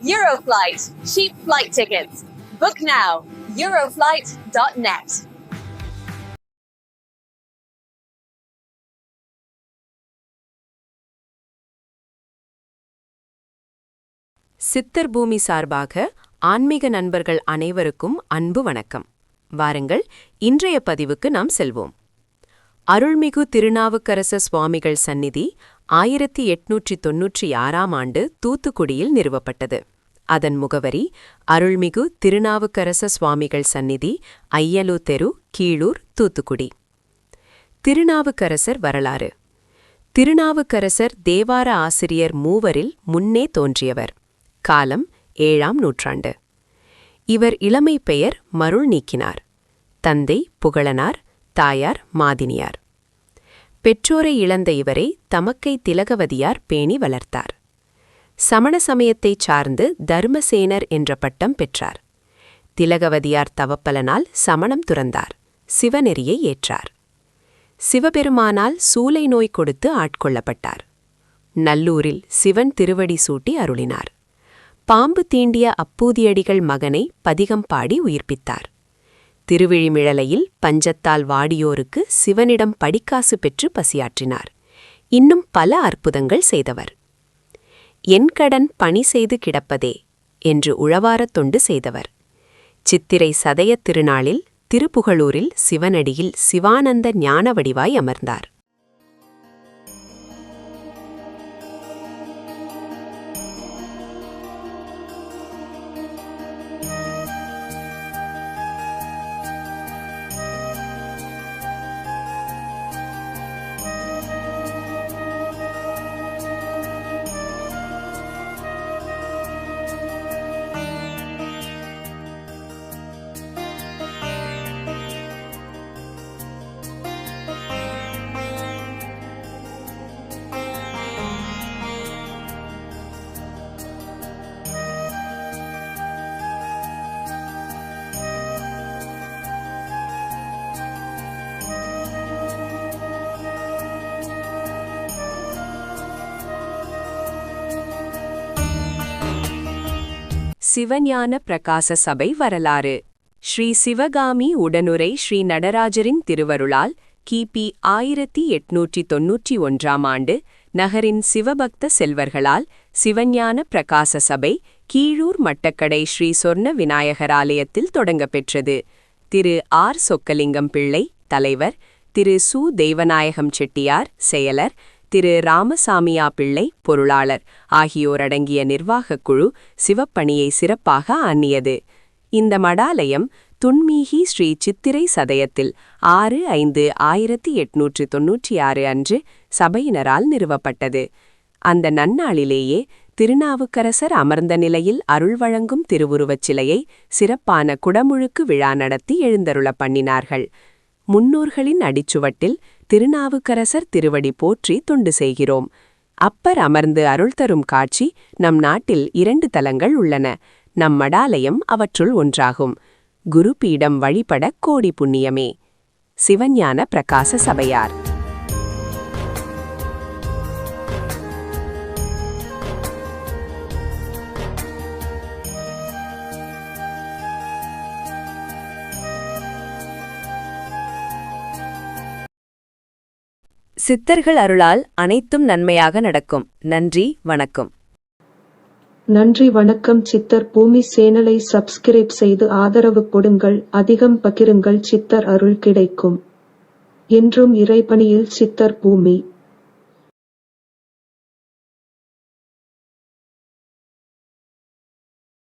Euroflight. Cheap flight tickets. Book now. Euroflight.net. சித்தர் பூமி சார்பாக ஆன்மீக நண்பர்கள் அனைவருக்கும் அன்பு வணக்கம். வாருங்கள், இன்றைய பதிவுக்கு நாம் செல்வோம். அருள்மிகு திருநாவுக்கரச சுவாமிகள் சந்நிதி 1896ஆம் ஆண்டு தூத்துக்குடியில் நிறுவப்பட்டது. அதன் முகவரி அருள்மிகு திருநாவுக்கரச சுவாமிகள் சந்நிதி, ஐயலு தெரு, கீழூர், தூத்துக்குடி. திருநாவுக்கரசர் வரலாறு. திருநாவுக்கரசர் தேவார ஆசிரியர் மூவரில் முன்னே தோன்றியவர். காலம் 7ஆம் நூற்றாண்டு. இவர் இளமை பெயர் மருள் நீக்கினார். தந்தை புகழனார், தாயார் மாதினியார். பெற்றோரை இழந்த இவரை தமக்கை திலகவதியார் பேணி வளர்த்தார். சமண சமயத்தைச் சார்ந்து தர்மசேனர் என்ற பட்டம் பெற்றார். திலகவதியார் தவப்பலனால் சமணம் துறந்தார். சிவநெறியை ஏற்றார். சிவபெருமானால் சூலை நோய் கொடுத்து ஆட்கொள்ளப்பட்டார். நல்லூரில் சிவன் திருவடி சூட்டி அருளினார். பாம்பு தீண்டிய அப்பூதியடிகள் மகனை பதிகம் பாடி உயிர்ப்பித்தார். திருவிழிமிழலையில் பஞ்சத்தால் வாடியோருக்கு சிவனிடம் படிக்காசு பெற்று பசியாற்றினார். இன்னும் பல அற்புதங்கள் செய்தவர். என் கடன் பணி செய்து கிடப்பதே என்று உழவாரத் தொண்டு செய்தவர். சித்திரை சதயத் திருநாளில் திருப்புகழூரில் சிவனடியில் சிவானந்த ஞான வடிவாய் அமர்ந்தார். சிவஞான பிரகாச சபை வரலாறு. ஸ்ரீ சிவகாமி உடனுரை ஸ்ரீ நடராஜரின் திருவருளால் கிபி 1891ஆம் ஆண்டு நகரின் சிவபக்த செல்வர்களால் சிவஞான பிரகாச சபை கீழூர் மட்டக்கடை ஸ்ரீ சொர்ண விநாயகர் ஆலயத்தில் தொடங்கப்பெற்றது. திரு ஆர் சொக்கலிங்கம் பிள்ளை தலைவர், திரு சு தெய்வநாயகம் செட்டியார் செயலர், திரு ராமசாமியா பிள்ளை பொருளாளர் ஆகியோரடங்கிய நிர்வாகக் குழு சிவப்பணியை சிறப்பாக ஆண்ணியது. இந்த மடாலயம் துன்மீகி ஸ்ரீ சித்திரை சதயத்தில் 6/5/1896 அன்று சபையினரால் நிறுவப்பட்டது. அந்த நன்னாளிலேயே திருநாவுக்கரசர் அமர்ந்த நிலையில் அருள் வழங்கும் திருவுருவச் சிலையை சிறப்பான குடமுழுக்கு விழா நடத்தி எழுந்தருளப் பண்ணினார்கள். முன்னோர்களின் அடிச்சுவட்டில் திருநாவுக்கரசர் திருவடி போற்றி தொண்டு செய்கிறோம். அப்பர் அமர்ந்து அருள் தரும் காட்சி நம் நாட்டில் 2 தலங்கள் உள்ளன. நம் மடாலயம் அவற்றுள் ஒன்றாகும். குருபீடம் வழிபட கோடி புண்ணியமே. சிவஞான பிரகாச சபையார். சித்தர்கள் அருளால் அனைத்தும் நன்மையாக நடக்கும். நன்றி, வணக்கம். நன்றி, வணக்கம். சித்தர் பூமி சேனலை சப்ஸ்கிரைப் செய்து ஆதரவு கொடுங்கள். அதிகம் பகிருங்கள். சித்தர் அருள் கிடைக்கும். என்றும் இறைபணியில் சித்தர் பூமி.